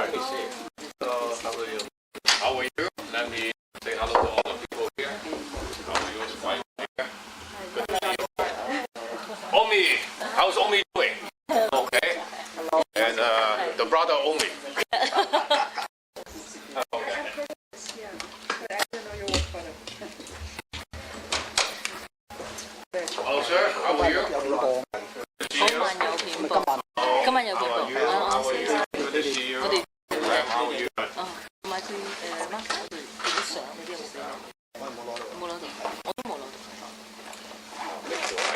Let me see. How are you? How are you? Let me say hello to all the people here. How are you? Fine. Good to see you. Omi, how's Omi doing? Okay. And the brother Omi. Hello, sir. How are you? Good to see you. How are you? I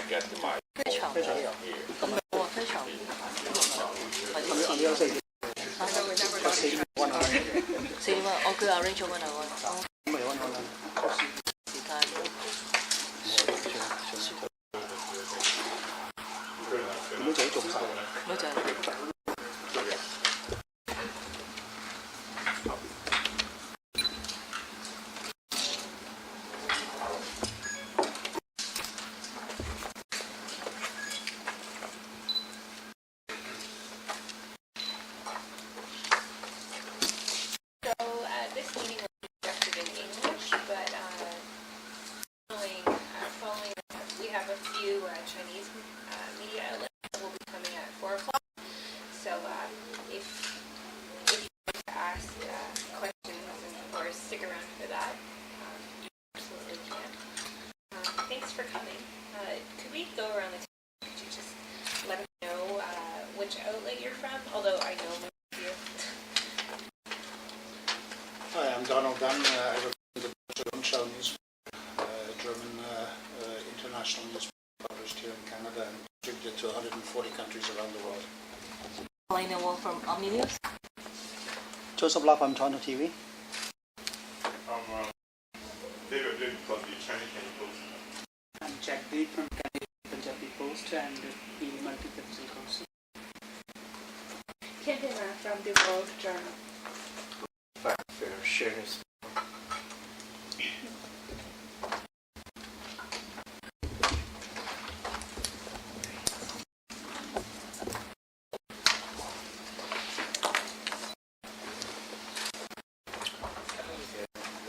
get my this meeting will be conducted in English, but following we have a few Chinese media outlets that will be coming at 4 o'clock. So if you'd like to ask questions or stick around for that, you absolutely can. Thanks for coming. Could we go around the table? Could you just let us know which outlet you're from? Although I know most of you. Hi, I'm Donald Gunn. I represent the Rundschau newspaper, German international newspaper published here in Canada and distributed to 140 countries around the world. Elena Wall from Omni News. Joseph Lau from TorontotV. I'm David Lin from the Chinese Canadian Post. I'm Jack Deep from Canadian Punjabi Post and the Multi-Capital Council. Tian from the World Journal. fair shares.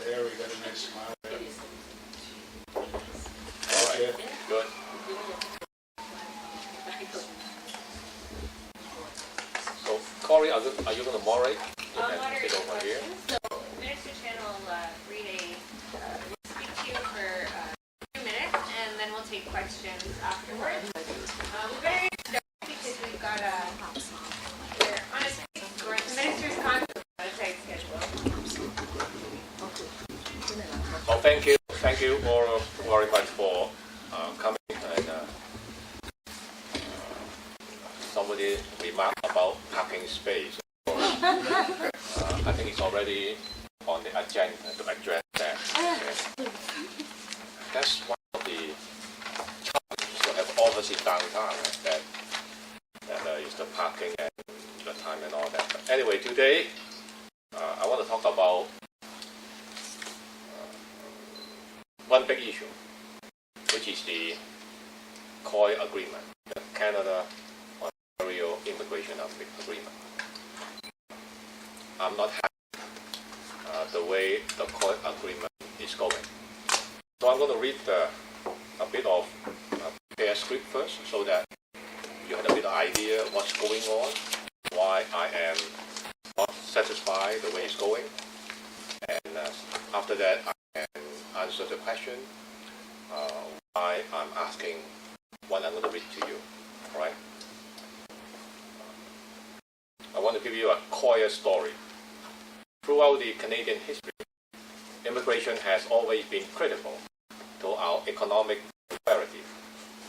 There, we got a nice smile there. All right, good. So, Corey, are you going to moderate? You can Moderate take over here. questions. So, Minister Chan will speak to you for 2 minutes, and then we'll take questions afterwards. We better get started because we've got we're on the Minister's Conference on a tight schedule. Well, thank you all very much for coming. And somebody remarked about parking space. I think it's already on the agenda to address that. Okay. That's one of the challenges to have offices downtown. That is the parking and the time and all that. But anyway, today I want to talk about one big issue, which is the COI agreement, the Canada-Ontario Immigration Agreement. I'm not happy the way the COI agreement is going. So I'm going to read a bit of their script first so that you have a bit of idea what's going on, why I am not satisfied the way it's going. And after that, I can answer the question why I'm asking what I'm going to read to you. All right? I want to give you a COI story. Throughout the Canadian history, immigration has always been critical to our economic prosperity.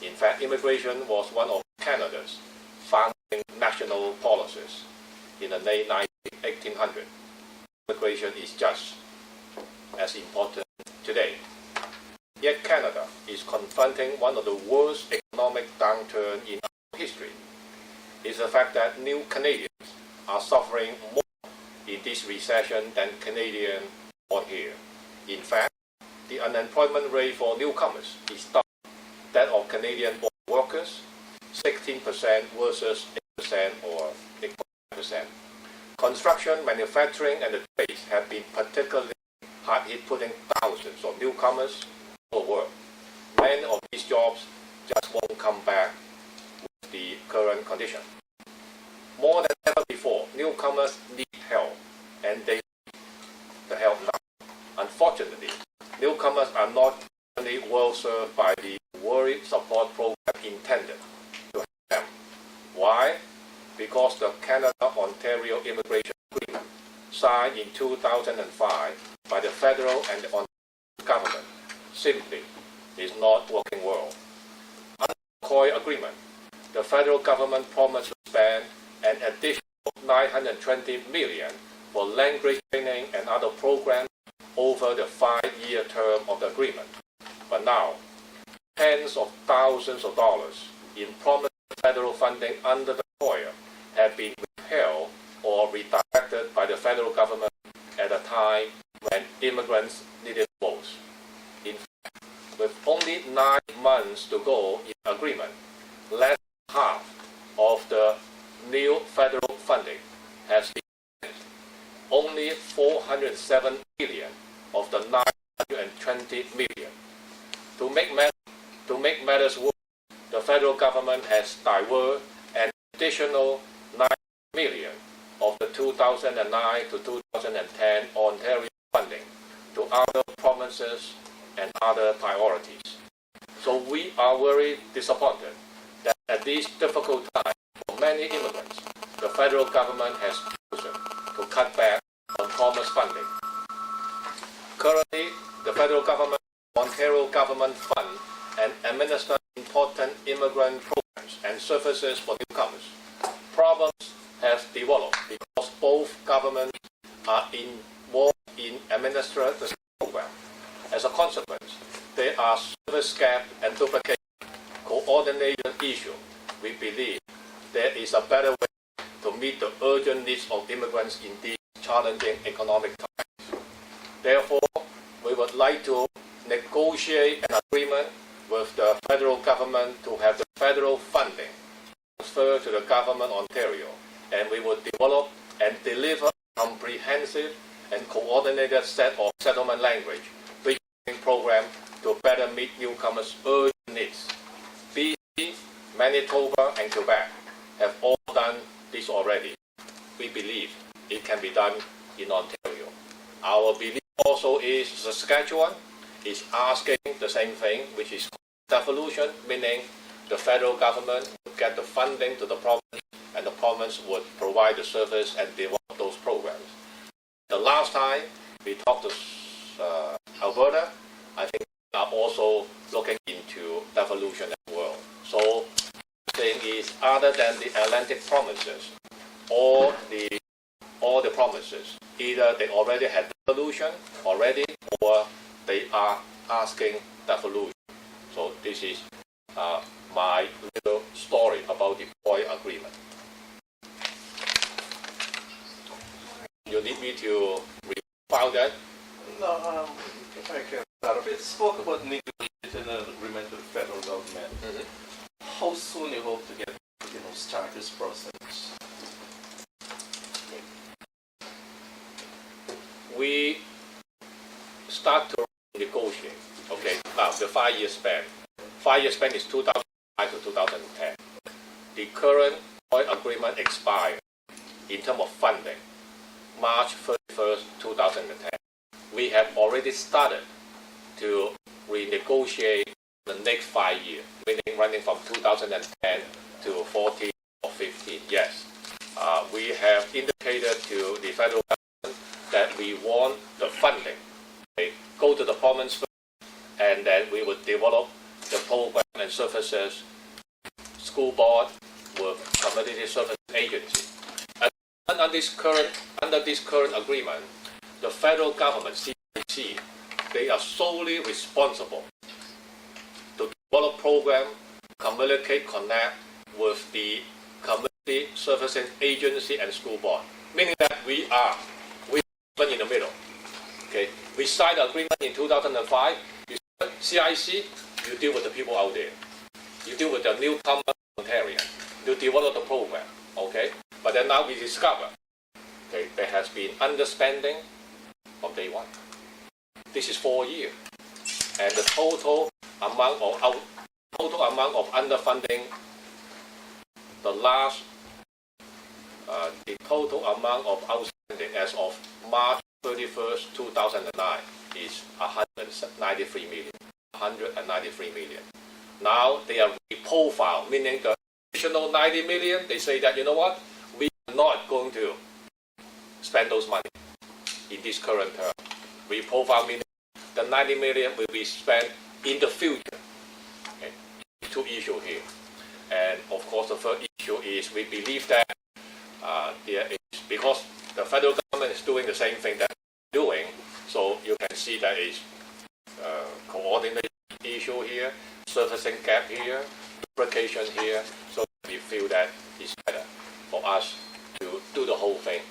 In fact, immigration was one of Canada's founding national policies in the late 1800s. Immigration is just as important today. Yet Canada is confronting one of the worst economic downturns in our history. It's the fact that new Canadians are suffering more in this recession than Canadians born here. In fact, the unemployment rate for newcomers is double that of Canadian-born workers, 16% versus 8% or 8%. Construction, manufacturing, and the trades have been particularly hard hit, putting thousands of newcomers to work. Many of these jobs just won't come back with the current condition. More than ever before, newcomers need help, and they need the help now. Unfortunately, newcomers are not only well served by the worried support program intended to help them. Why? Because the Canada-Ontario Immigration Agreement, signed in 2005 by the federal and the Ontario government, simply is not working well. Under the COI agreement, the federal government promised to spend an additional $920 million for language training and other programs over the 5-year term of the agreement. But now, tens of thousands of dollars in promised federal funding under the COI have been withheld or redirected by the federal government at a time when immigrants needed most. In fact, with only 9 months to go in the agreement, less than half of the new federal funding has been spent. Only $407 million of the $920 million. To make matters worse, the federal government has diverted an additional $9 million of the 2009 to 2010 Ontario funding to other provinces and other priorities. So we are very disappointed that at this difficult time for many immigrants, the federal government has chosen to cut back on promised funding. Currently, the federal government, Ontario government fund and administer important immigrant programs and services for newcomers. Problems have developed because both governments are involved in administering the program. As a consequence, there are service gaps and duplication coordination issues. We believe there is a better way to meet the urgent needs of immigrants in these challenging economic times. Therefore, we would like to negotiate an agreement with the federal government to have the federal funding transferred to the government of Ontario, and we would develop and deliver a comprehensive and coordinated set of settlement language program to better meet newcomers' urgent needs. BC, Manitoba, and Quebec have all done this already. We believe it can be done in Ontario. Our belief also is Saskatchewan is asking the same thing, which is devolution, meaning the federal government would get the funding to the province and the province would provide the service and develop those programs. The last time we talked to Alberta, I think we are also looking into devolution as well. So the thing is, other than the Atlantic provinces, all the provinces, either they already had devolution already, or they are asking devolution. So this is my little story about the COI agreement. You need me to refile that? No, if I can start off, it spoke about negotiating an agreement with the federal government. How soon you hope to get, start this process? We start to negotiate. Okay, now the 5-year span. 5-year span is 2005 to 2010. The current COI agreement expired in terms of funding March 31st, 2010. We have already started to renegotiate the next 5 years, meaning running from 2010 to 14 or 15. Yes, we have indicated to the federal government that we want the funding. Okay, go to the province first, and then we would develop the program and services, school board with community service agency. And under this current agreement, the federal government, CIC, they are solely responsible to develop program, communicate, connect with the community services agency and school board. Meaning that we are in the middle. Okay, we signed the agreement in 2005. CIC, you deal with the people out there. You deal with the newcomer Ontarian. You develop the program. Okay, but then now we discover, Okay, there has been underspending from day one. This is 4 years, and the total amount of underfunding, the total amount of outstanding as of March 31st, 2009 is 193 million. 193 million. Now they are reprofiled, meaning the additional 90 million, they say that, you know what, we are not going to spend those money in this current term. Reprofile meaning the 90 million will be spent in the future. Okay. Two issues here. And of course the third issue is we believe that there is, because the federal government is doing the same thing that we're doing, so you can see that it's coordination issue here, surfacing gap here, duplication here, so we feel that it's better for us to do the whole thing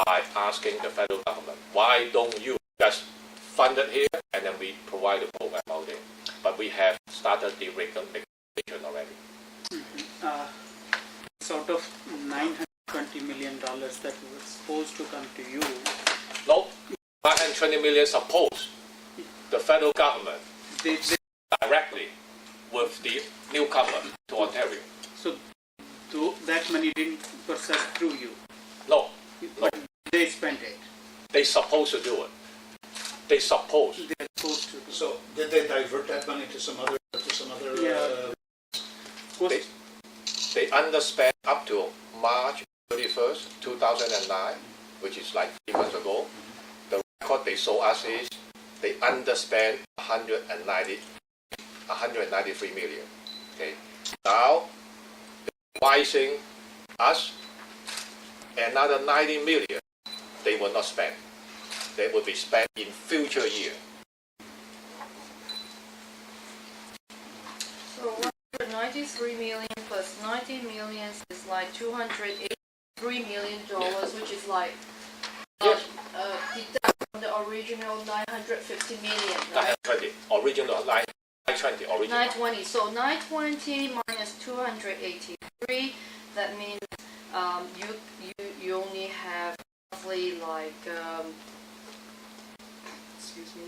by asking the federal government, why don't you just fund it here and then we provide the program out there. But we have started the regulation already. Sort of $920 million that was supposed to come to you. No, 920 million supposed the federal government They directly with the newcomer to Ontario. So that money didn't process through you. No, But they spent it. they supposed to do it. They supposed. They're supposed to. So did they divert that money to some other? Yeah. They underspent up to March 31st, 2009, which is like 3 months ago. The record they show us is they underspent 193 million. Okay. Now, they're advising us another 90 million they will not spend. They will be spent in future year. So 193 million plus 90 million is like $283 million, which is like deduct from the original 950 million, right? 920 original 920 original. 920. So 920 minus 283. That means you only have roughly like excuse me.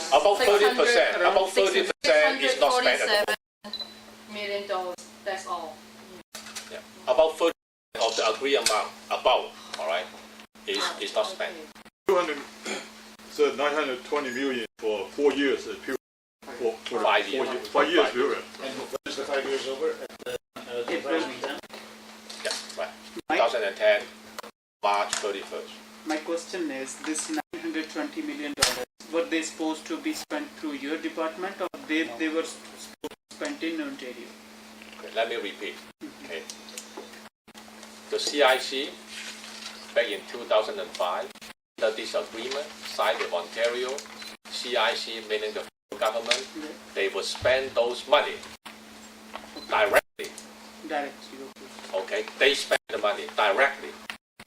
About 30%. About 30% is not spent at all. $647 million. That's all. Yeah. About 30% of the agreed amount, about, all right, is not spent. 200, so 920 million for 4 years period. For 5 years. 5 years period. And when is the 5 years over? At 2010? Yeah, right. 2010, March 31st. My question is, this $920 million, were they supposed to be spent through your department, or they were supposed to be spent in Ontario? Okay, let me repeat. Okay. The CIC, back in 2005, the disagreement signed with Ontario, CIC, meaning the federal government, they would spend those money directly. Directly, okay. Okay, they spend the money directly.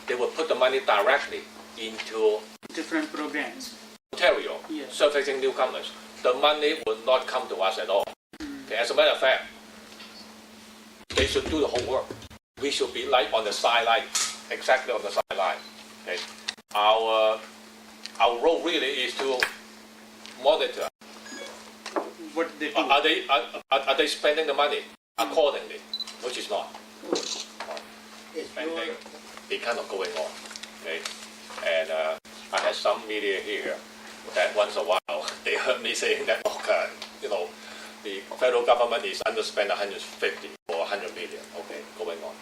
They will put the money directly into Different programs. Ontario, Yes. surfacing newcomers. The money will not come to us at all. Okay, as a matter of fact, they should do the whole work. We should be like on the sideline, exactly on the sideline. Okay, our role really is to monitor. What they do. Are they spending the money accordingly, which is not. Spending, it kind of going on. Okay, and I had some media here that once a while they heard me saying that, okay, you know, the federal government is underspent 150 or 100 million. Okay, going on.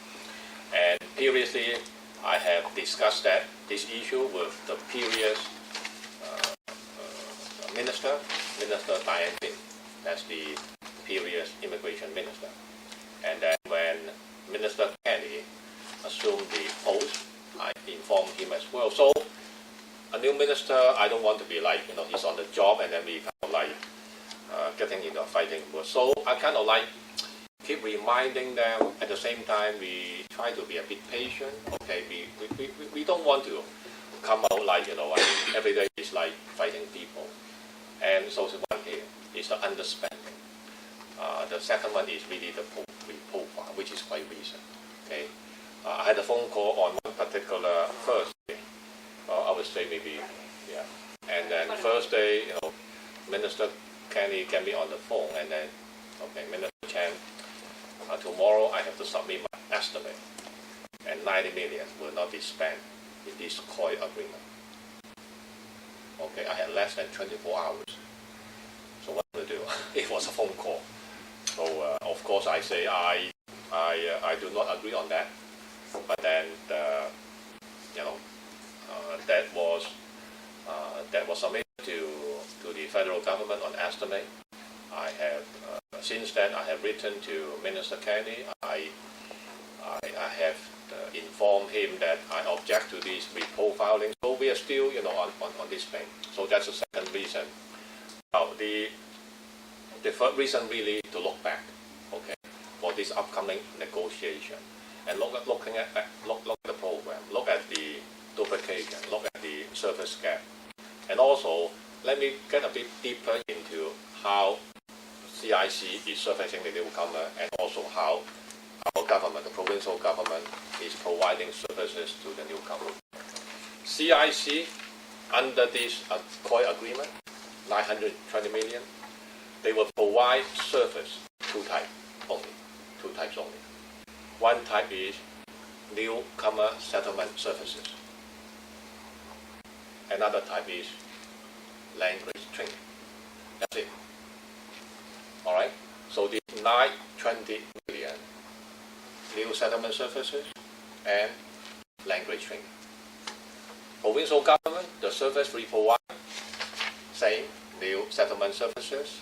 And previously, I have discussed this issue with the previous Minister Diane Ping. That's the previous immigration minister. And then when Minister Kenny assumed the post, I informed him as well. So a new minister, I don't want to be like, you know, he's on the job and then we kind of like getting into a fighting word. So I kind of like keep reminding them. At the same time, we try to be a bit patient. Okay, we don't want to come out like, you know, I mean, every day is like fighting people. And so one here is the underspending. The second one is really the profile, which is quite recent. Okay, I had a phone call on one particular Thursday. I would say maybe, yeah. And then Thursday, Minister Kenny get me on the phone, and then, okay, Minister Chan, tomorrow I have to submit my estimate, and 90 million will not be spent in this COI agreement. Okay, I had less than 24 hours. So what to do? It was a phone call. So of course I say I do not agree on that. But then that was submitted to the federal government on estimate. I have since then I have written to Minister Kenny. I have informed him that I object to this reprofiling. So we are still on this thing. So that's the second reason. Now the third reason really to look back, okay, for this upcoming negotiation, and look at the program, look at the duplication, look at the service gap, and also let me get a bit deeper into how CIC is servicing the newcomer, and also how our government, the provincial government, is providing services to the newcomer. CIC, under this COI agreement, 920 million, they will provide service two types only. One type is newcomer settlement services. Another type is language training. That's it. All right. So the 920 million new settlement services and language training. Provincial government, the service we provide, same new settlement services,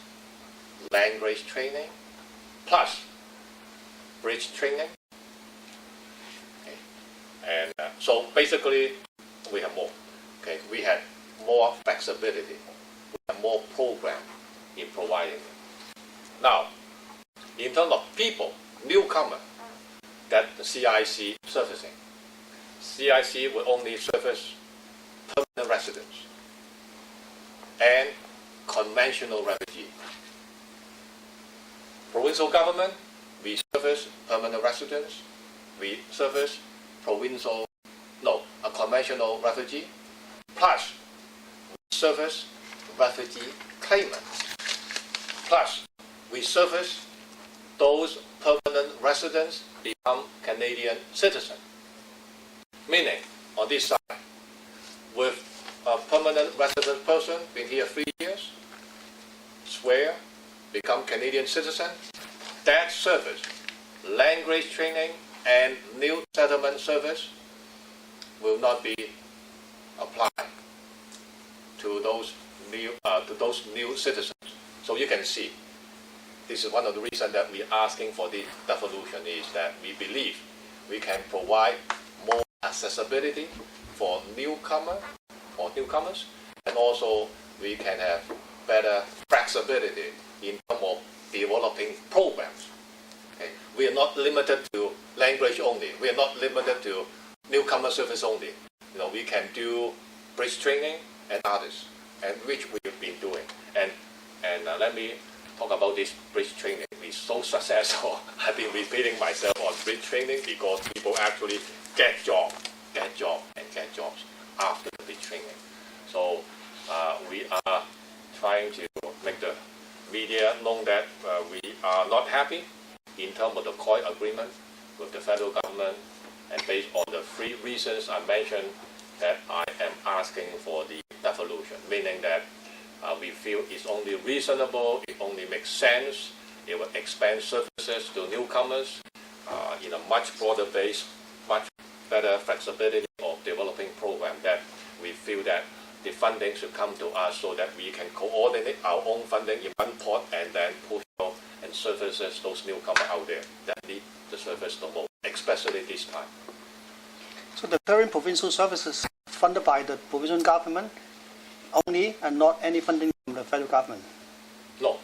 language training, plus bridge training. Okay. And so basically, we have more. Okay, we had more flexibility, we have more program in providing it. Now, in terms of people, newcomer, that the CIC servicing, CIC will only service permanent residents and conventional refugees. Provincial government, we service permanent residents, we service a conventional refugee, plus we service refugee claimants, plus we service those permanent residents become Canadian citizens. Meaning, on this side, with a permanent resident person been here 3 years, swear, become Canadian citizen, that service, language training and new settlement service will not be applied to those new citizens. So you can see, this is one of the reasons that we are asking for the devolution, is that we believe we can provide more accessibility for newcomers, and also we can have better flexibility in terms of developing programs. Okay? We are not limited to language only. We are not limited to newcomer service only. We can do bridge training and others, and which we've been doing. And let me talk about this bridge training. It's so successful. I've been repeating myself on bridge training because people actually get jobs after the bridge training. So we are trying to make the media know that we are not happy in terms of the COI agreement with the federal government, and based on the 3 reasons I mentioned, that I am asking for the devolution, meaning that we feel it's only reasonable, it only makes sense, it will expand services to newcomers in a much broader base, much better flexibility of developing program, that we feel that the funding should come to us so that we can coordinate our own funding in one pot and then push out and services those newcomers out there that need the service the most, especially this time. So the current provincial services funded by the provincial government only, and not any funding from the federal government? No.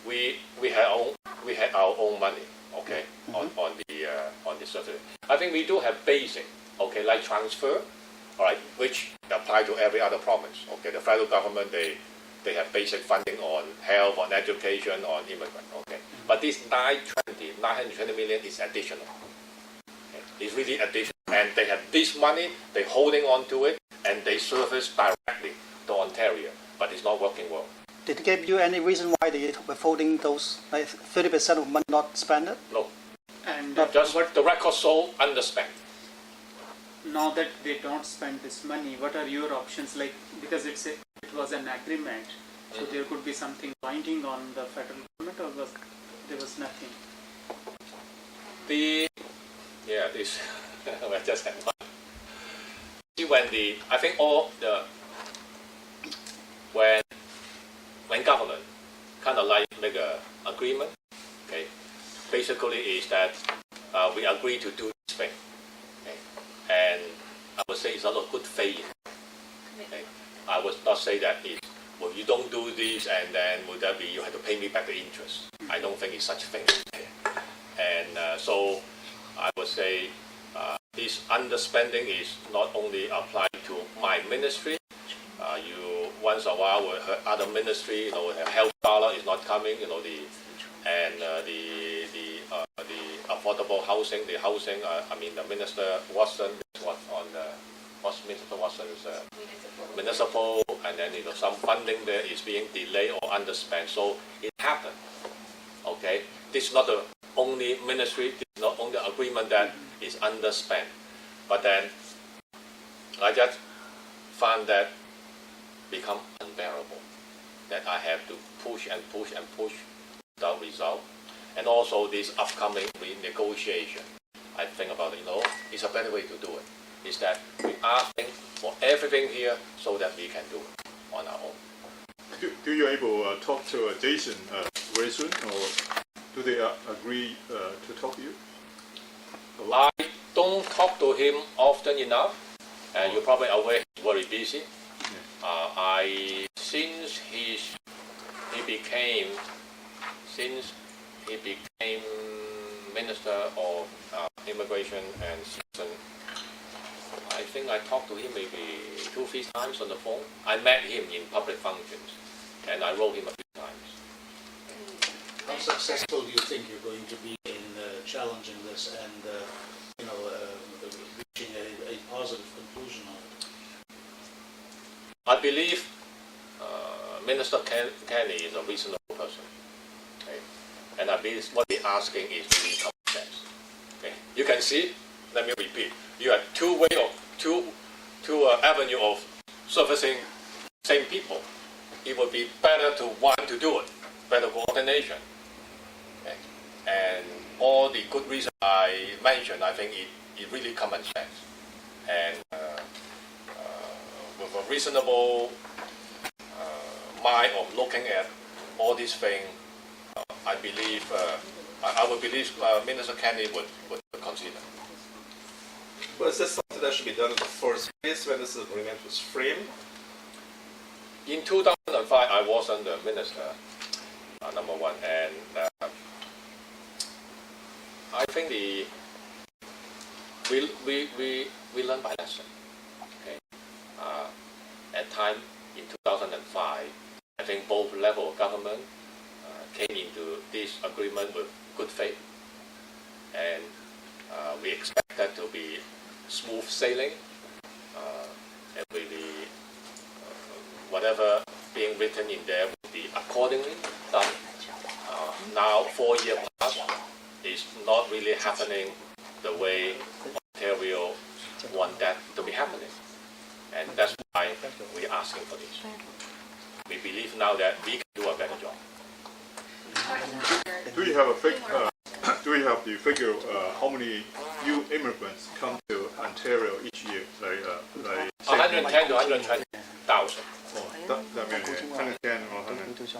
We had our own money, okay, on the service. I think we do have basic, okay, like transfer, all right, which apply to every other province. Okay, the federal government, they have basic funding on health, on education, on immigrant. Okay, but this 920 million is additional. Okay? is really additional. And they have this money, they're holding on to it, and they service directly to Ontario, but it's not working well. Did they give you any reason why they were withholding those, like 30% of money not spent? No, And just what, the record so underspent. now that they don't spend this money, what are your options? Like, because it was an agreement, so there could be something binding on the federal government, or there was nothing? This I just had one. I think when government kind of like make a agreement, okay, basically is that we agree to do this thing, okay, and I would say it's a lot of good faith. Okay, I would not say that well, you don't do this and then would that be you have to pay me back the interest. I don't think it's such a thing. Okay. And so I would say this underspending is not only applied to my ministry. You once a while will hear other ministry, the health dollar is not coming, the affordable housing, the Minister Watson was on what's Minister Watson's municipal, and then some funding there is being delayed or underspent. So it happened. Okay, this is not the only ministry, this is not only agreement that is underspent, but then I just found that become unbearable, that I have to push and push and push without result. And also this upcoming renegotiation, I think about it's a better way to do it, is that we asking for everything here so that we can do it on our own. Do you able to talk to Jason very soon, or do they agree to talk to you? I don't talk to him often enough, and you're probably aware he's very busy. Since he became Minister of Immigration and Citizen, I think I talked to him maybe 2-3 times on the phone. I met him in public functions, and I wrote him a few times. How successful do you think you're going to be in challenging this and reaching a positive conclusion on it? I believe Minister Kenny is a reasonable person, okay? And I believe what he's asking is really common sense. Okay? You can see. Let me repeat. You have two avenue of servicing same people. It would be better to want to do it, better coordination. Okay? And all the good reasons I mentioned, I think it really common sense. And with a reasonable mind of looking at all these things, I believe I would believe Minister Kenny would consider. But is this something that should be done in the first place when this agreement was framed? In 2005, I wasn't the minister, number one, and I think we learned by lesson. Okay, at time in 2005, I think both level of government came into this agreement with good faith, and we expect that to be smooth sailing, and really whatever being written in there will be accordingly done. Now 4 years past, it's not really happening the way Ontario want that to be happening, and that's why we're asking for this. We believe now that we can do a better job. Do you have the figure how many new immigrants come to Ontario each year? Like 110 to 120,000. that means 110 or 100.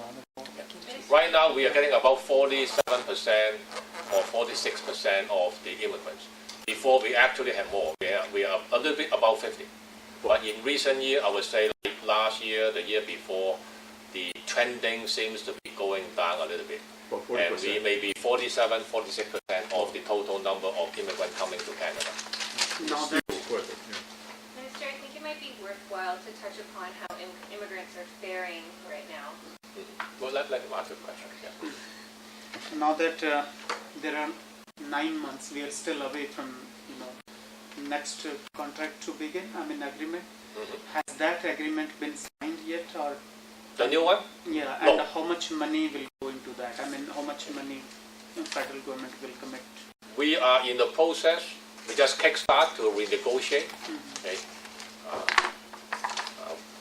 Right now, we are getting about 47% or 46% of the immigrants. Before, we actually have more. We are a little bit above 50. But in recent years, I would say like last year, the year before, the trending seems to be going down a little bit. And we may be 47, 46% of the total number of immigrants coming to Canada. Now that Minister, I think it might be worthwhile to touch upon how immigrants are faring right now. Well, let him ask a question. Yeah. now that there are 9 months, we are still away from next contract to begin, agreement. Mhm. Has that agreement been signed yet, or? The new one? Yeah, No. and how much money will go into that? How much money the federal government will commit? We are in the process. We just kickstart to renegotiate. Okay.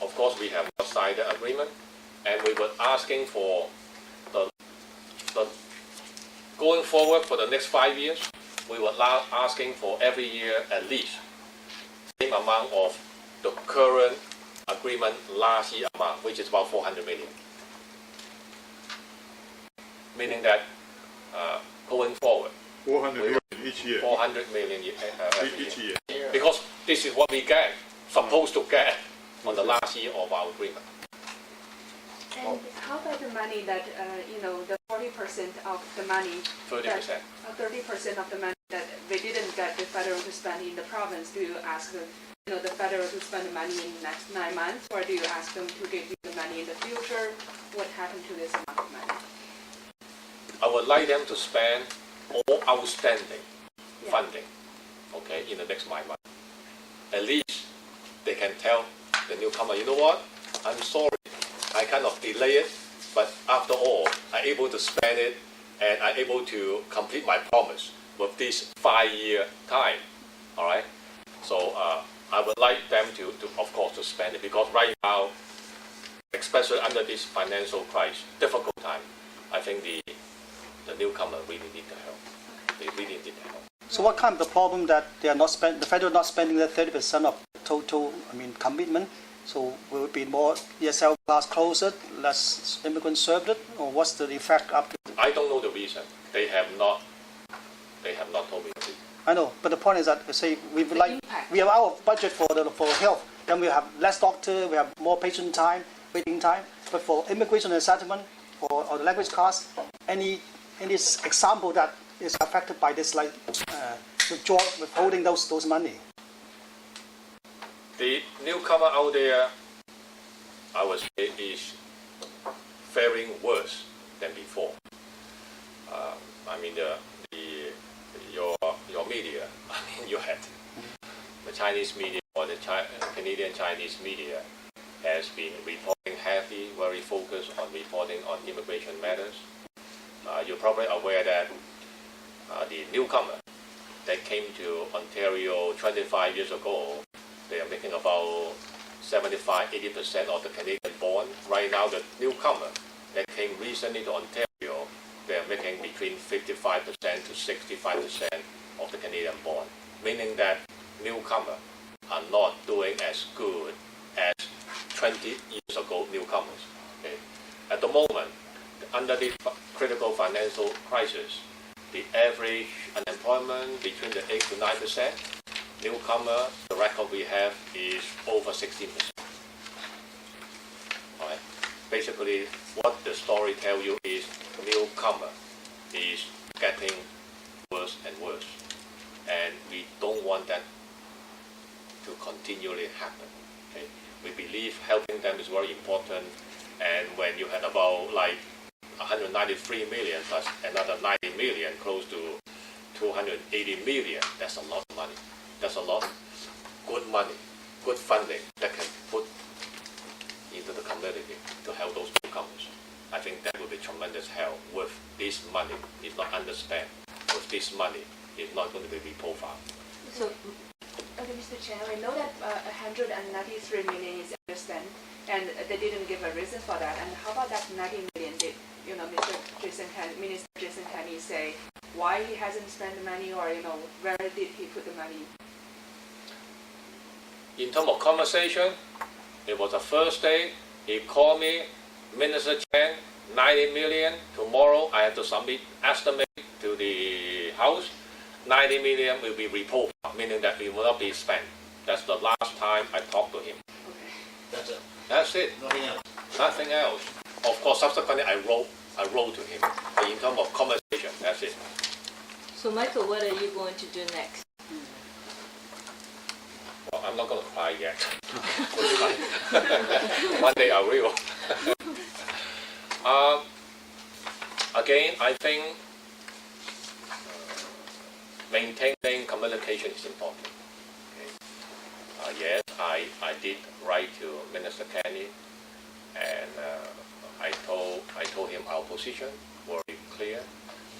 Of course, we have not signed the agreement, and we were asking for the going forward for the next 5 years. We were asking for every year at least same amount of the current agreement last year amount, which is about 400 million. Meaning that going forward, 400 million each year. 400 million every Each year. year. Because this is what we supposed to get on the last year of our agreement. And how about the money that, the 40% of the money, 30%. 30% of the money that they didn't get the federal to spend in the province? Do you ask the federal to spend the money in the next 9 months, or do you ask them to give you the money in the future? What happened to this amount of money? I would like them to spend all outstanding funding, okay, in the next 9 months. At least they can tell the newcomer, you know what, I'm sorry, I kind of delay it, but after all, I'm able to spend it and I'm able to complete my promise with this 5-year time, all right? So I would like them to, of course, to spend it, because right now, especially under this financial crisis, difficult time, I think the newcomer really need the help. They really need the help. So what kind of the problem that they are not the federal not spending the 30% of total, commitment? So will it be more ESL class closer, less immigrants served it, or what's the effect after? I don't know the reason. They have not told me the reason. I know, but the point is that say we have our budget for health, then we have less doctor, we have more patient time, waiting time. But for immigration and settlement or the language cost, any example that is affected by this, like withholding those money? The newcomer out there, I would say, is faring worse than before. Your media, you had the Chinese media or the Canadian Chinese media has been reporting heavily, very focused on reporting on immigration matters. You're probably aware that the newcomer that came to Ontario 25 years ago, they are making about 75-80% of the Canadian born. Right now, the newcomer that came recently to Ontario, they are making between 55% to 65% of the Canadian born, meaning that newcomers are not doing as good as 20 years ago newcomers. Okay? At the moment, under the critical financial crisis, the average unemployment between the 8 to 9%. Newcomer, the record we have is over 16%. All right. Basically, what the story tells you is newcomer is getting worse and worse, and we don't want that to continually happen. Okay. We believe helping them is very important, and when you had about 193 million plus another 90 million, close to 280 million, that's a lot of money. That's a lot of good money, good funding that can put into the community to help those newcomers. I think that will be tremendous help. With this money, it's not underspent. With this money, it's not going to be reprofiled. So, Mr. Chen, we know that 193 million is underspent, and they didn't give a reason for that. And how about that 90 million? Did Minister Jason Kenney say why he hasn't spent the money, or where did he put the money? In terms of conversation, it was the first day. He called me, Minister Chen, 90 million. Tomorrow I have to submit estimate to the House. 90 million will be reported, meaning that it will not be spent. That's the last time I talked to him. Okay. That's it. That's it. Nothing else. Nothing else. Of course, subsequently I wrote to him. But in terms of conversation, that's it. So Michael, what are you going to do next? Well, I'm not going to cry yet. One day I will. Again, I think maintaining communication is important. yes, I did write to Minister Kenny, and I told him our position very clear.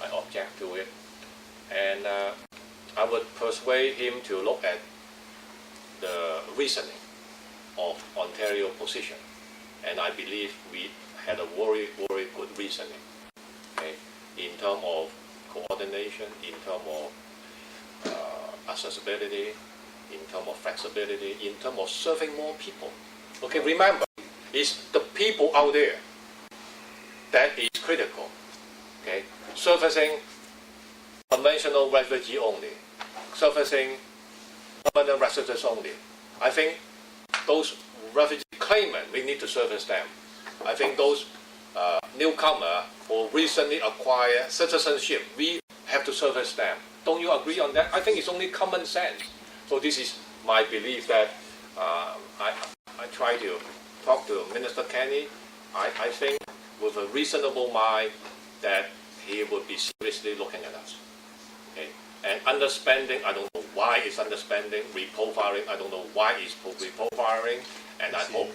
I object to it, and I would persuade him to look at the reasoning of Ontario position, and I believe we had a very good reasoning, okay, in terms of coordination, in terms of accessibility, in terms of flexibility, in terms of serving more people. Okay, remember, it's the people out there that is critical. Okay, servicing conventional refugee only, servicing permanent residents only. I think those refugee claimants, we need to service them. I think those newcomer or recently acquired citizenship, we have to service them. Don't you agree on that? I think it's only common sense. So this is my belief that I try to talk to Minister Kenny. I think with a reasonable mind that he would be seriously looking at us. Okay? And understanding, I don't know why it's understanding, reprofiling, I don't know why it's reprofiling, and I hope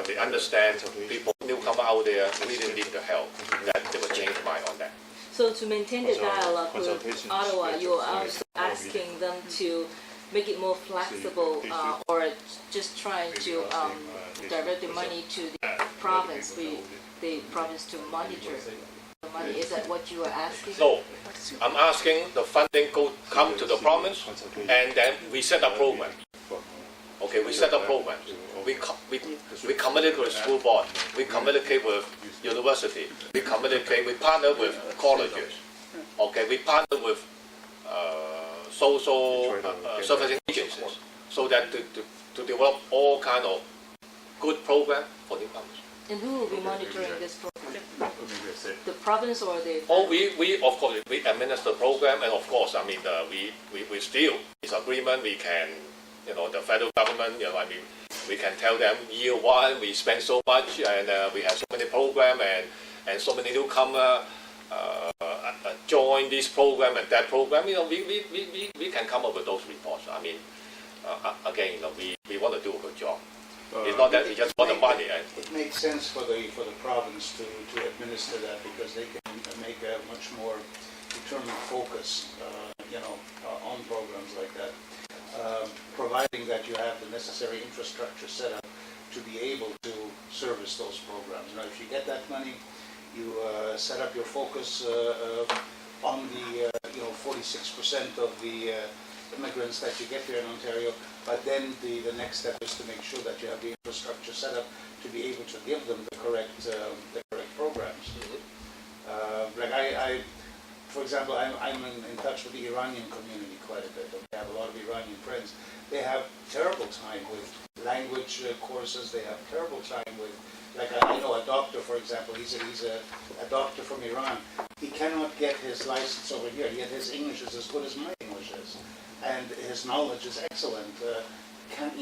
they understand people, newcomer out there, really need the help, that they will change mind on that. So to maintain the dialogue with Ottawa, you're also asking them to make it more flexible, or just trying to divert the money to the province, the province to monitor the money. Is that what you are asking? No, I'm asking the funding come to the province, and then we set a program. Okay, we set a program. We communicate with school board. We communicate with university. We partner with colleges. Okay, we partner with social servicing agencies, so that to develop all kind of good program for newcomers. And who will be monitoring this program? The province or the? Oh, we of course we administer the program, and of course, I mean we still disagreement. We can, the federal government, we can tell them year one we spend so much, and we have so many program, and so many newcomer join this program and that program. We can come up with those reports. I mean, again, we want to do a good job. It's not that we just want the money. It makes sense for the province to administer that, because they can make a much more determined focus, on programs like that. Providing that you have the necessary infrastructure set up to be able to service those programs. If you get that money, you set up your focus on the 46% of the immigrants that you get here in Ontario, but then the next step is to make sure that you have the infrastructure set up to be able to give them the correct programs. For example, I'm in touch with the Iranian community quite a bit. I have a lot of Iranian friends. They have terrible time with language courses. They have terrible time with, I know a doctor, for example. He's a doctor from Iran. He cannot get his license over here, yet his English is as good as my English is, and his knowledge is excellent.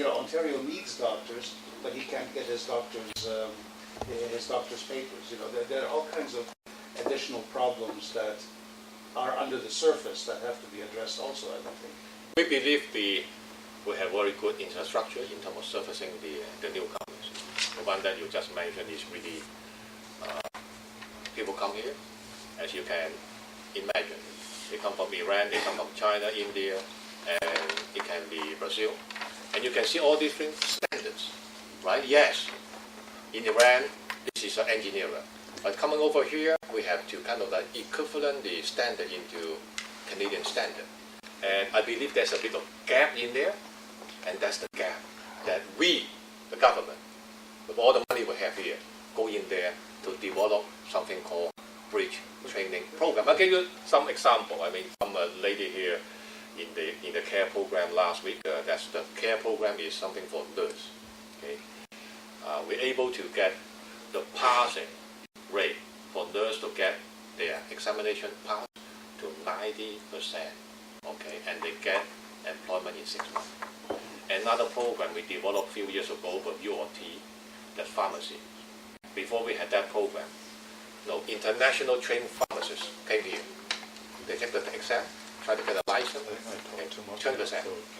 Ontario needs doctors, but he can't get his doctor's papers. There are all kinds of additional problems that are under the surface that have to be addressed also, I think. We believe we have very good infrastructure in terms of servicing the newcomers. The one that you just mentioned is really, people come here, as you can imagine. They come from Iran, they come from China, India, and it can be Brazil. And you can see all different standards, right? Yes, in Iran, this is an engineer. But coming over here, we have to kind of equivalent the standard into Canadian standard. And I believe there's a bit of gap in there, and that's the gap that we, the government, with all the money we have here, go in there to develop something called bridge training program. I'll give you some example. Some lady here in the care program last week, that's the care program is something for nurse. Okay, we're able to get the passing rate for nurse to get their examination pass to 90%. Okay, and they get employment in 6 months. Another program we developed a few years ago with UOT, that's pharmacy. Before we had that program, international trained pharmacists came here. They take the exam, try to get a license,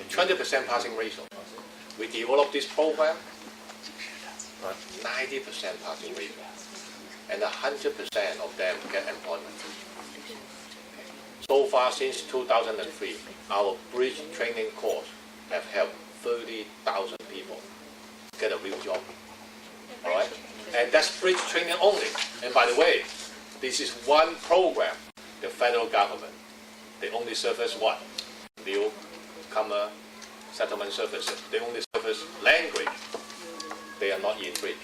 20% passing ratio. we developed this program, 90% passing rate, and 100% of them get employment. So far, since 2003, our bridge training course have helped 30,000 people get a real job. All right? And that's bridge training only. And by the way, this is one program, the federal government. They only service what? Newcomer settlement services. They only service language. They are not in bridge.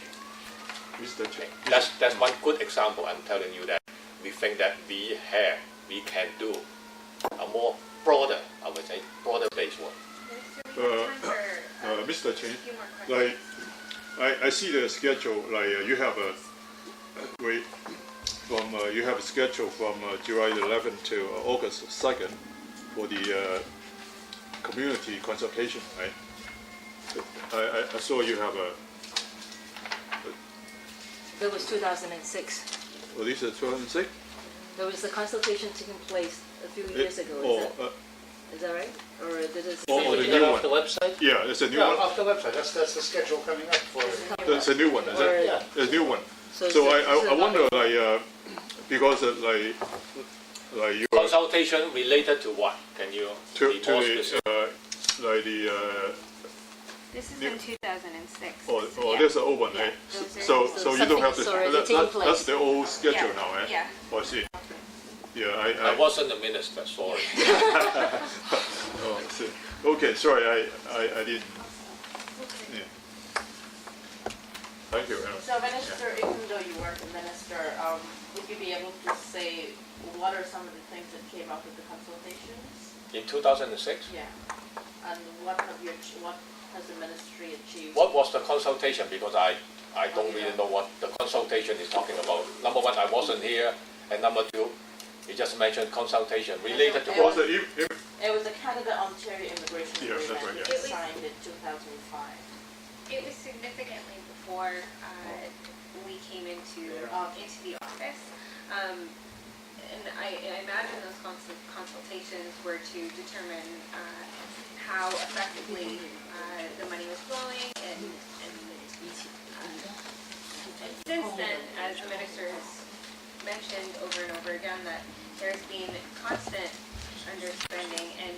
Mr. Chen. That's one good example. I'm telling you that we think that we can do a more broader, I would say, broader based work. Mr. Chen, like I see the schedule. Like you have a you have a schedule from July 11th to August 2nd for the community consultation, right? I saw you have a. That was 2006. Oh, this is 2006. There was a consultation taking place a few years ago. Is that right? Or did it? Oh, the new off one. the website? Yeah, it's a new Yeah, one. off the website, that's the schedule coming up for. It's a new one, is it? Yeah. It's a new one. So So is I it wonder, like, because like you Consultation related to what? Can you to be more the specific? like the This is New- in 2006. oh Yeah. there's an old one, right? Those are- So you don't have to. Something's already taking place. That's the old schedule Yeah, now, eh? yeah. Oh, I see. Yeah, I wasn't a minister, sorry. Oh, I see. Okay, sorry, I didn't. Yeah. Thank you. So, Minister, even though you weren't a minister, would you be able to say what are some of the things that came out of the consultations? In 2006? Yeah. And what has the ministry achieved? What was the consultation? Because I don't really know what the consultation is talking about. Number one, I wasn't here, and number two, you just mentioned consultation related to what? It was the Canada-Ontario Immigration Yeah, that's Agreement right, yeah. signed in 2005. It was significantly before we came into the office. And I imagine those consultations were to determine how effectively the money was flowing, and since then, as the minister has mentioned over and over again, that there's been constant underspending, and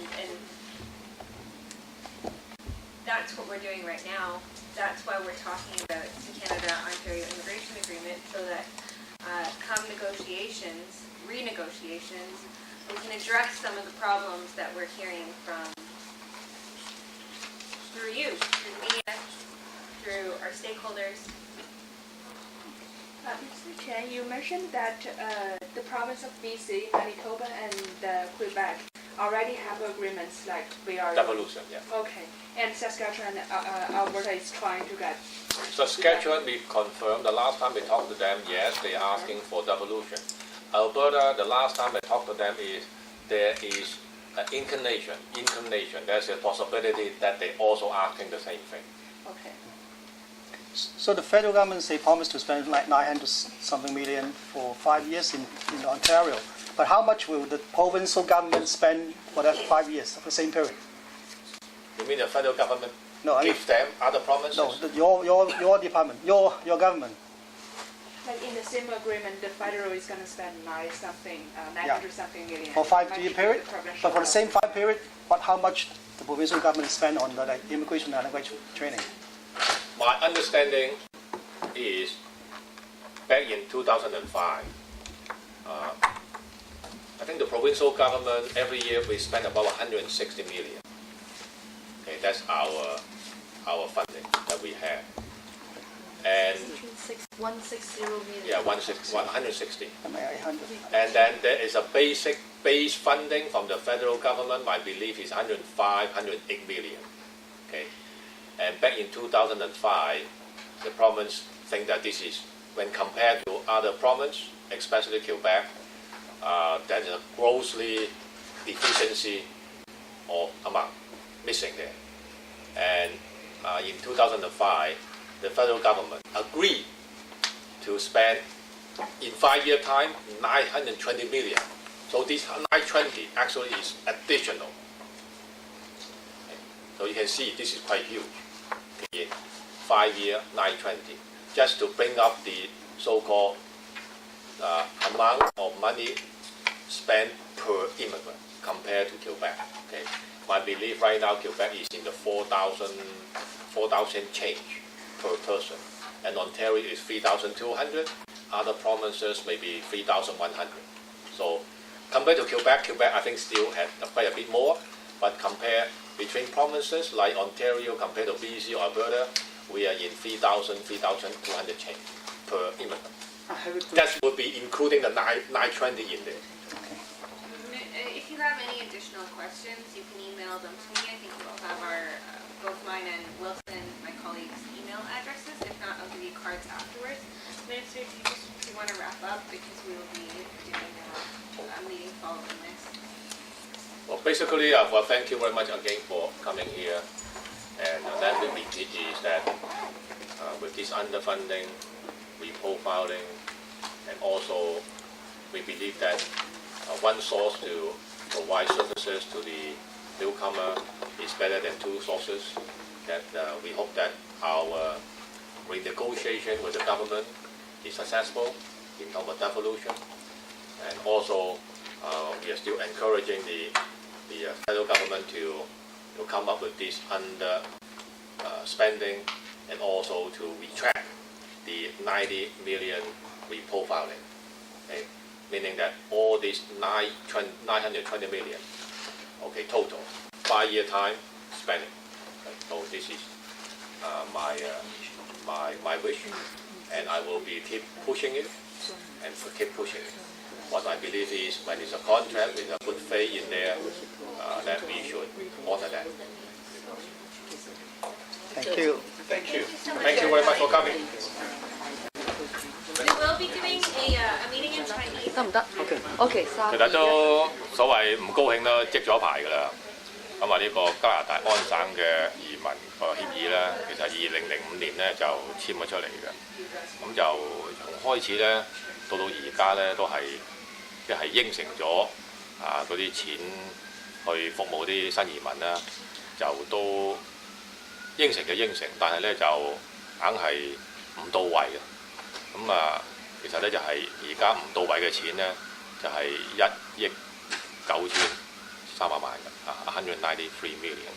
that's what we're doing right now. That's why we're talking about the Canada-Ontario Immigration Agreement, so that come negotiations, renegotiations, we can address some of the problems that we're hearing from through you, through the media, through our stakeholders. Mr. Chen, you mentioned that the province of BC, Manitoba, and Quebec already have agreements like we are. Devolution, yeah. Okay, and Saskatchewan, Alberta is trying to get. Saskatchewan, we confirmed the last time we talked to them, yes, they are asking for devolution. Alberta, the last time I talked to them is there is an inclination. There's a possibility that they also asking the same thing. Okay. So the federal government, they promised to spend like 900 something million for 5 years in Ontario. But how much will the provincial government spend for that 5 years of the same period? You mean the federal government No, I mean, give them other promises? no, your department, your government. Like in the same agreement, the federal is going to spend 900 something million. For 5 year period, provincial but for the same government. 5 period, how much the provincial government spend on the immigration and language training? My understanding is back in 2005, I think the provincial government every year we spend about 160 million. Okay, that's our funding that we have. And 160 million. yeah, 160. $800. And then there is a base funding from the federal government, I believe is 105, 108 million. Okay. And back in 2005, the province think that this is, when compared to other provinces, especially Quebec, there's a grossly deficiency or amount missing there. And in 2005, the federal government agreed to spend in 5 year time 920 million. So this 920 actually is additional. So you can see this is quite huge. the 5-year 920, just to bring up the so-called amount of money spent per immigrant compared to Quebec. Okay, my belief right now Quebec is in the 4,000 change per person, and Ontario is 3,200. Other provinces maybe 3,100. So compared to Quebec, I think still had quite a bit more. But compare between provinces like Ontario compared to BC or Alberta, we are in 3,200 change per immigrant. That would be including the 920 in there. If you have any additional questions, you can email them to me. I think you all have our, both mine and Wilson, my colleagues' email addresses. If not, I'll give you cards afterwards. Minister, if you want to wrap up, because we will be doing a meeting following this. Well, basically, well, thank you very much again for coming here. And let me repeat is that with this underfunding, reprofiling, and also we believe that one source to provide services to the newcomer is better than two sources. That we hope that our renegotiation with the government is successful in terms of devolution, and also we are still encouraging the federal government to come up with this under spending, and also to retract the 90 million reprofiling. Okay? Meaning that all this 920 million, okay, total 5-year time spending. Okay? So this is my wish, and I will be keep pushing it and keep pushing it. What I believe is when it's a contract with a good faith in there, that we should honor that. Thank you. Thank you. Thank you very much for coming. We will be doing a meeting in Chinese. 得唔得？OK，其實都所謂唔高興啦，積咗一排㗎啦。咁啊，呢個加拿大安省嘅移民協議咧，其實2005年咧就簽咗出嚟嘅。咁就從開始咧，到而家咧都係即係應承咗嗰啲錢去服務啲新移民啦，就都應承嘅應承，但係咧就硬係唔到位嘅。咁其實咧就係而家唔到位嘅錢咧，就係1億9300萬嘅193 million。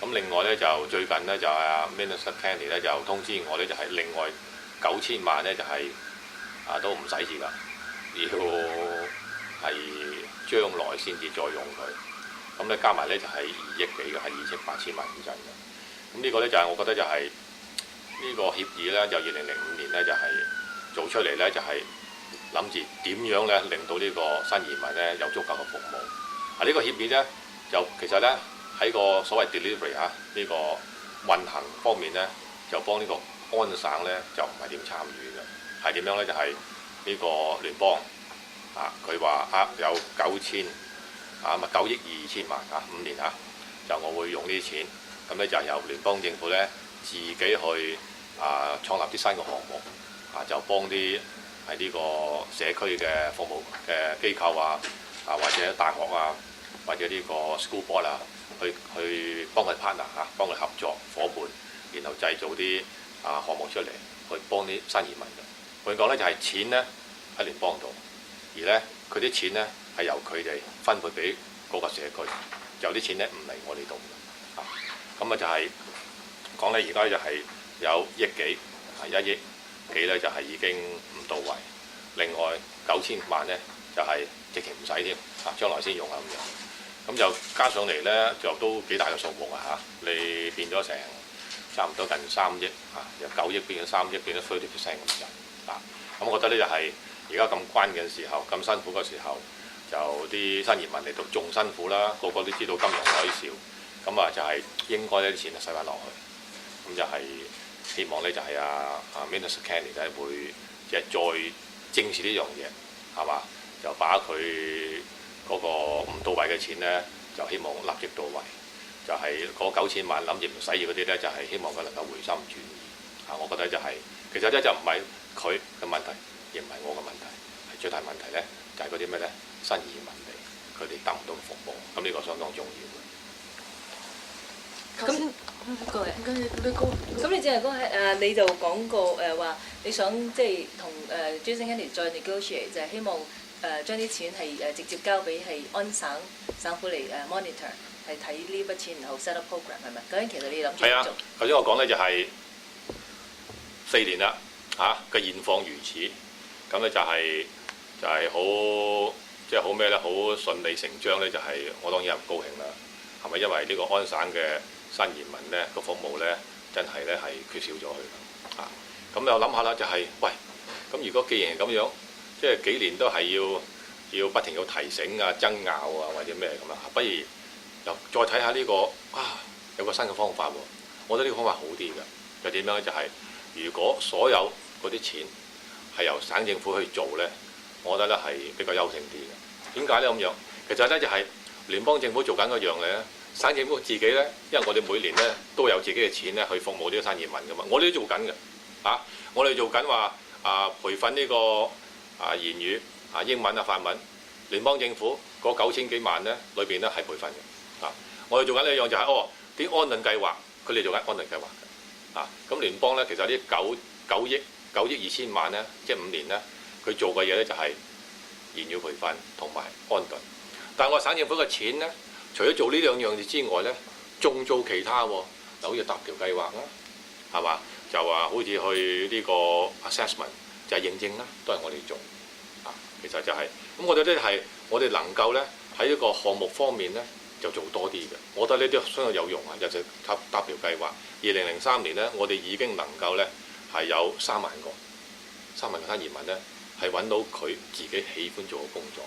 咁另外咧就最近咧就係Minister Kenny 咧就通知我咧就係另外9000萬咧就係都唔使住㗎，要係將來先至再用佢。咁咧加埋咧就係2億幾嘅，係2億8千萬咁滯嘅。咁呢個咧就係我覺得就係呢個協議咧，就2005年咧就係做出嚟咧，就係諗住點樣咧令到呢個新移民咧有足夠嘅服務。呢個協議咧就其實咧喺個所謂 delivery 呢個運行方面咧，就幫呢個安省咧就唔係點參與嘅，係點樣咧？就係呢個聯邦佢話有9億2千萬5年就我會用呢啲錢，咁咧就由聯邦政府咧自己去創立啲新嘅項目就幫啲喺呢個社區嘅服務嘅機構或者大學或者呢個 school board 去幫佢 partner 幫佢合作伙伴，然後製造啲項目出嚟去幫啲新移民嘅。換講咧就係錢咧喺聯邦度，而咧佢啲錢咧係由佢哋分配俾嗰個社區，有啲錢咧唔嚟我哋度嘅。咁就係講咧而家就係有1億幾1億幾咧就係已經唔到位，另外9000萬咧就係直情唔使添將來先用咁樣。咁就加上嚟咧就都幾大嘅數目你變咗成差唔多近3億由9億變咗3億，變咗30% 咁滯咁我覺得咧就係而家咁關鍵嘅時候，咁辛苦嘅時候，就啲新移民嚟到仲辛苦啦，個個都知道金融海嘯，咁就係應該呢啲錢就使翻落去，咁就係希望咧就係Minister Kenny 咧會即係再正視呢樣嘢，係嘛？就把佢嗰個唔到位嘅錢咧，就希望立即到位，就係嗰9000萬諗住唔使要嗰啲咧，就係希望佢能夠回心轉意。我覺得就係其實咧就唔係佢嘅問題，而唔係我嘅問題，係最大問題咧就係嗰啲咩咧新移民嚟，佢哋得唔到服務，咁呢個相當重要嘅。咁過嚟，咁你淨係講係你就講過話你想即係同Jason Kennedy 再 negotiate， 就係希望將啲錢係直接交俾係安省府嚟monitor， 係睇呢筆錢然後 set up program 係咪？究竟其實你諗住點做？頭先我講咧就係4年啦嘅現況如此，咁咧就係好即係好咩咧？好順理成章咧，就係我當然係唔高興啦，係咪？因為呢個安省嘅新移民咧個服務咧真係咧係缺少咗佢啊！咁又諗下啦，就係喂，咁如果既然係咁樣，即係幾年都係要不停要提醒啊、爭拗啊或者咩咁啊，不如又再睇下呢個有個新嘅方法喎！我覺得呢個方法好啲嘅，就點樣咧？就係如果所有嗰啲錢係由省政府去做咧，我覺得咧係比較優勝啲嘅。點解咧咁樣？其實咧就係聯邦政府做緊嗰樣咧，省政府自己咧，因為我哋每年咧都有自己嘅錢咧去服務呢個新移民噶嘛，我哋都做緊嘅我哋做緊話培訓呢個言語英文法文，聯邦政府嗰9000幾萬咧裏邊咧係培訓嘅我哋做緊呢一樣就係啲安頓計劃，佢哋做緊安頓計劃嘅咁聯邦咧其實呢9億2千萬咧，即係5年咧，佢做嘅嘢咧就係言語培訓同埋安頓。但係我省政府嘅錢咧，除咗做呢兩樣嘢之外咧，仲做其他喎，就好似搭橋計劃啦，係嘛？就話好似去呢個 assessment 就係認證啦，都係我哋做其實就係咁，我覺得咧係我哋能夠咧喺呢個項目方面咧就做多啲嘅。我覺得呢啲相當有用就係搭橋計劃。2003年咧，我哋已經能夠咧係有3萬個新移民咧係揾到佢自己喜歡做嘅工作。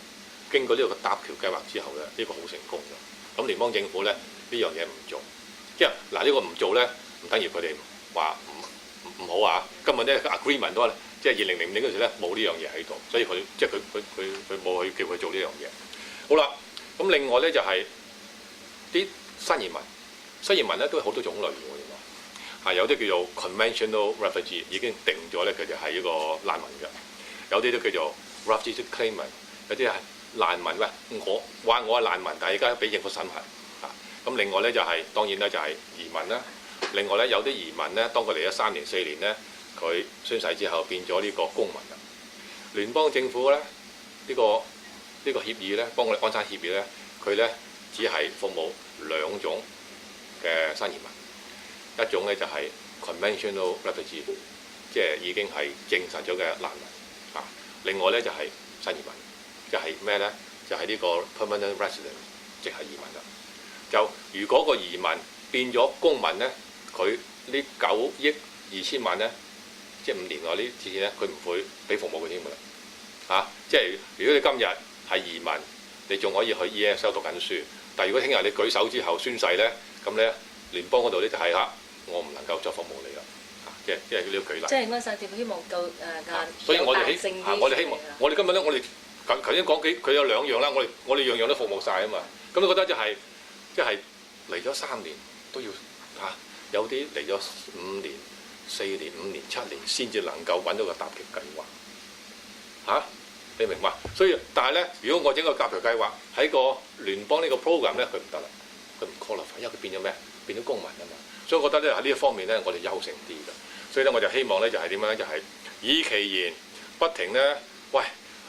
經過呢個搭橋計劃之後咧，呢個好成功嘅。咁聯邦政府咧呢樣嘢唔做，即係呢個唔做咧，唔等於佢哋話唔好根本咧 agreement 都話咧，即係2000年嗰時咧冇呢樣嘢喺度，所以佢即係佢冇去叫佢做呢樣嘢。好啦，咁另外咧就係啲新移民咧都有好多種類嘅喎，有啲叫做 conventional refugee 已經定咗咧，佢哋係一個難民嘅，有啲都叫做 refugee claimant， 有啲係難民。喂，我係難民，但係而家俾政府審核咁另外咧就係當然咧就係移民啦。另外咧有啲移民咧，當佢嚟咗3年4年咧，佢宣誓之後變咗呢個公民啦。聯邦政府咧呢個協議咧，幫我哋安省協議咧，佢咧只係服務2種嘅新移民，一種咧就係 conventional refugee， 即係已經係證實咗嘅難民另外咧就係新移民，就係咩咧？就係呢個 permanent resident， 即係移民啦。就如果個移民變咗公民咧，佢呢9億2千萬咧，即係5年內呢次咧，佢唔會俾服務佢添㗎啦即係如果你今日係移民，你仲可以去 ESL 讀緊書，但係如果聽日你舉手之後宣誓咧，咁咧聯邦嗰度咧就係我唔能夠再服務你啦即係呢個舉例。即係安省政府希望夠所以我哋我哋希望我哋今日咧，我哋頭先講佢有2樣啦，我哋樣樣都服務晒啊嘛。咁你覺得即係嚟咗3年都要有啲嚟咗5年、4年、5年、7年先至能夠揾到個搭橋計劃你明白？所以但係咧，如果我整個搭橋計劃喺個聯邦呢個 program 咧，佢唔得啦，佢唔 qualify，因為佢變咗咩？變咗公民啊嘛。所以我覺得咧喺呢一方面咧，我哋優勝啲嘅。所以咧，我就希望咧就係點樣咧？就係以其言不停咧，喂，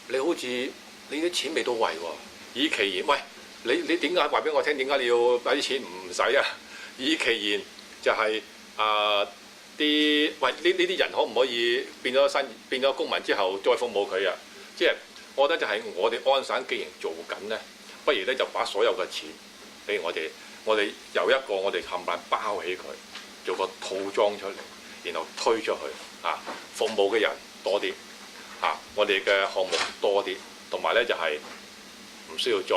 你好似你啲錢未到位喎，以其言，喂，你點解話俾我聽？點解你要擺啲錢唔使啊？以其言就係喂呢啲人可唔可以變咗公民之後再服務佢啊？即係我覺得就係我哋安省既然做緊咧，不如咧就把所有嘅錢，譬如我哋由一個我哋冚唪唥包起佢，做個套裝出嚟，然後推出去服務嘅人多啲我哋嘅項目多啲，同埋咧就係唔需要再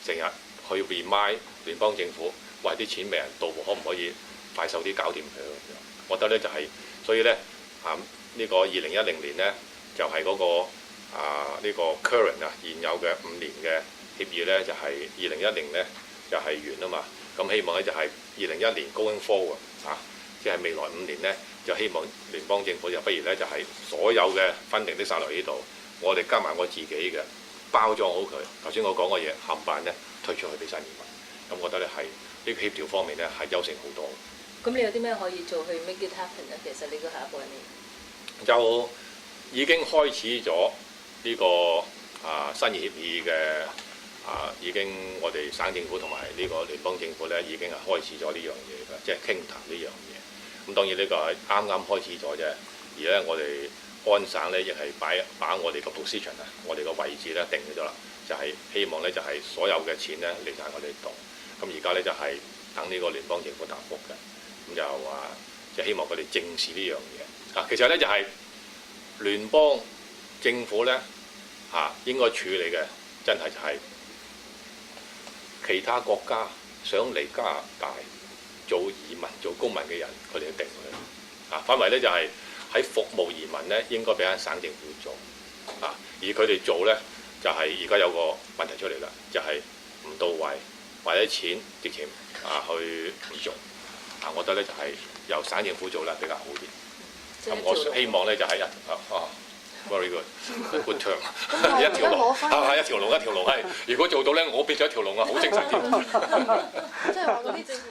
成日去 remind 聯邦政府話啲錢未人到，可唔可以快手啲搞掂佢？我覺得咧就係所以咧呢個2010年咧就係嗰個呢個 current 現有嘅5年嘅協議咧，就係2010咧就係完啊嘛。咁希望咧就係2001年 going forward 即係未來5年咧，就希望聯邦政府就不如咧就係所有嘅funding都撒落呢度，我哋加埋我自己嘅包裝好佢。頭先我講嘅嘢冚唪唥咧推出去俾新移民，咁我覺得咧係呢個協調方面咧係優勝好多。咁你有啲咩可以做去 make it happen 咧？其實呢個下一步係咩？就已經開始咗呢個新協議嘅已經我哋省政府同埋呢個聯邦政府咧已經係開始咗呢樣嘢㗎，即係傾談呢樣嘢。咁當然呢個係啱啱開始咗啫，而咧我哋安省咧亦係把我哋個 position 啊，我哋個位置咧定咗啦，就係希望咧就係所有嘅錢咧嚟晒我哋度。咁而家咧就係等呢個聯邦政府答覆嘅，咁就即係希望佢哋正視呢樣嘢。其實咧就係聯邦政府咧應該處理嘅，真係就係其他國家想嚟加拿大做移民、做公民嘅人，佢哋一定嘅。反為咧就係喺服務移民咧，應該俾翻省政府做。而佢哋做咧就係而家有個問題出嚟啦，就係唔到位，或者錢直情去唔做。我覺得咧就係由省政府做咧比較好啲。咁我希望咧就係very good term 一條龍一條龍係。如果做到咧，我變咗一條龍啊，好精神添。即係話嗰啲政府